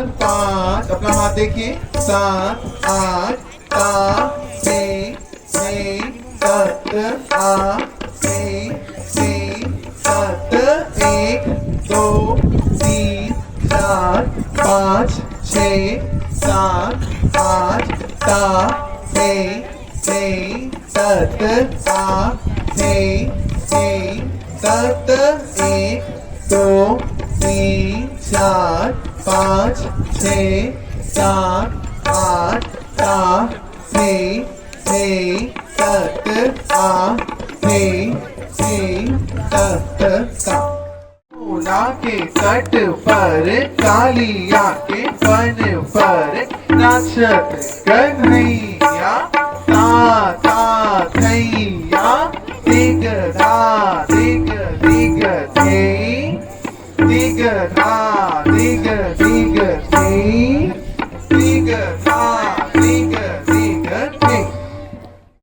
चार पाँच, अपना हाथ देखिए, सात आठ, ता से सत आ से सत, एक दो तीन चार पाँच छः सात आठ, ता से सत आ से सत, एक दो तीन चार पाँच छः सात आठ, ता से सत आ से सत ता। यमुना के तट पर कालिया के वन पर नाचत कन्हैया, ता ता थैया, दिगरा दिग दिग थे, दिगरा दिग दिग थे, दिगरा